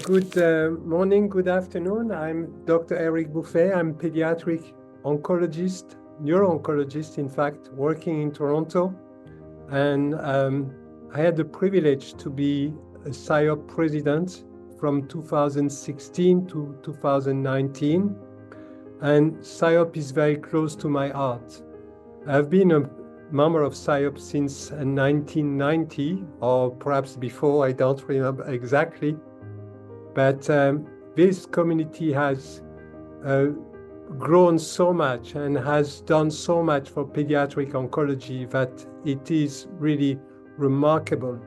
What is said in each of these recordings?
Good morning, good afternoon. I'm Dr. Eric Bouffet. I'm pediatric oncologist, neuro-oncologist, in fact, working in Toronto. And I had the privilege to be a SIOP president from 2016 to 2019. And SIOP is very close to my heart. I've been a member of SIOP since 1990, or perhaps before, I don't remember exactly. But this community has grown so much and has done so much for pediatric oncology that it is really remarkable.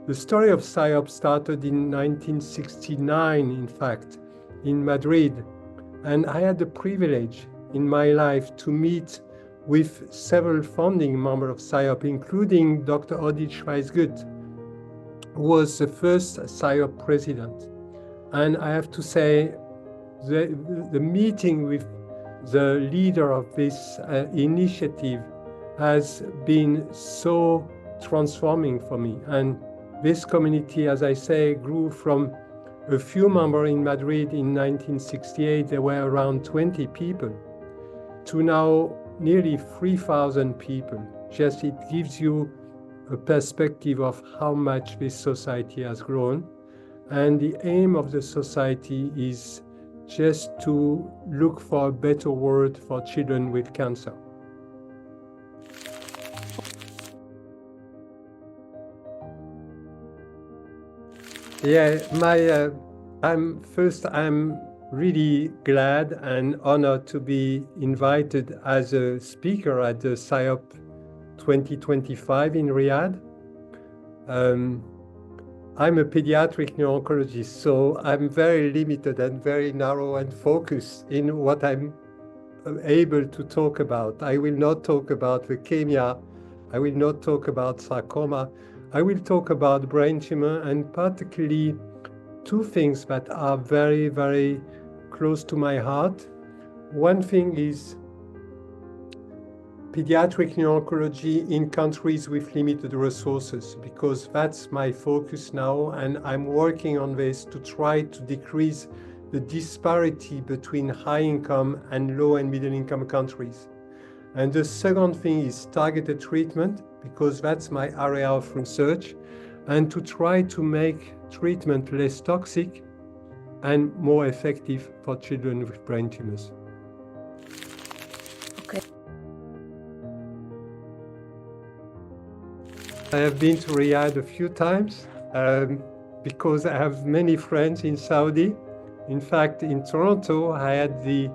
The story of SIOP started in 1969, in fact, in Madrid. And I had the privilege in my life to meet with several founding members of SIOP, including Dr. Odile Schweizgut, who was the first SIOP president. And I have to say, the meeting with the leader of this initiative has been so transforming for me. And this community, as I say, grew from a few members in Madrid in 1968, there were around 20 people, to now nearly 3,000 people. Just it gives you a perspective of how much this society has grown. And the aim of the society is just to look for a better world for children with cancer. Yeah, I'm really glad and honored to be invited as a speaker at the SIOP 2025 in Riyadh. I'm a pediatric neuro-oncologist, so I'm very limited and very narrow and focused in what I'm able to talk about. I will not talk about leukemia. I will not talk about sarcoma. I will talk about brain tumor, and particularly two things that are very, very close to my heart. One thing is pediatric neuro-oncology in countries with limited resources, because that's my focus now, and I'm working on this to try to decrease the disparity between high-income and low- and middle-income countries. And the second thing is targeted treatment, because that's my area of research, and to try to make treatment less toxic and more effective for children with brain tumors. Okay. I have been to Riyadh a few times because I have many friends in Saudi. In fact, in Toronto, I had the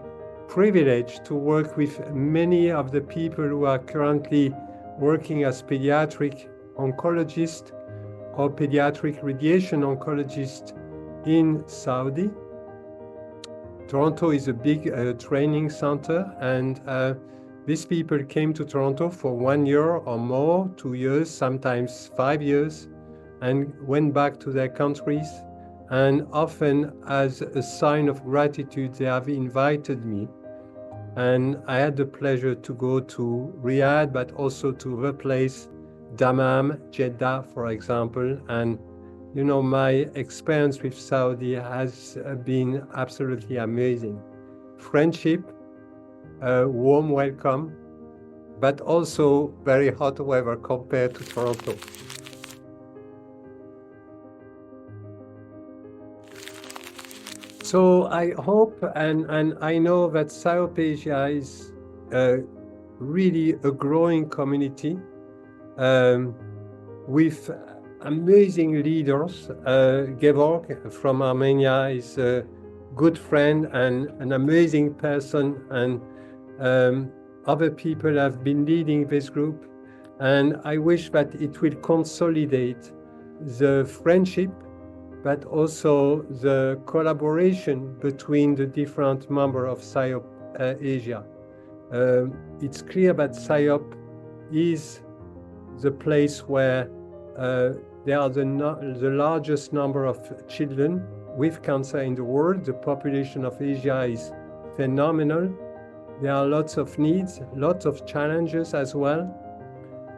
privilege to work with many of the people who are currently working as pediatric oncologists or pediatric radiation oncologists in Saudi. Toronto is a big training center, and these people came to Toronto for 1 year or more, 2 years, sometimes 5 years, and went back to their countries. And often, as a sign of gratitude, they have invited me. And I had the pleasure to go to Riyadh, but also to other places, Dammam, Jeddah, for example. And, you know, my experience with Saudi has been absolutely amazing. Friendship, warm welcome, but also very hot weather compared to Toronto. So I hope and I know that SIOP Asia is really a growing community with amazing leaders. Gevorg from Armenia is a good friend and an amazing person, and other people have been leading this group. And I wish that it will consolidate the friendship, but also the collaboration between the different members of SIOP Asia. It's clear that SIOP is the place where there are the largest number of children with cancer in the world. The population of Asia is phenomenal. There are lots of needs, lots of challenges as well.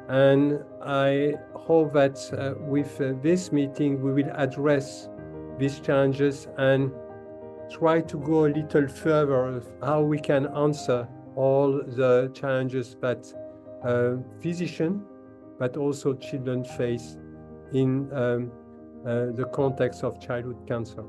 And I hope that with this meeting, we will address these challenges and try to go a little further of how we can answer all the challenges that physicians, but also children face in the context of childhood cancer.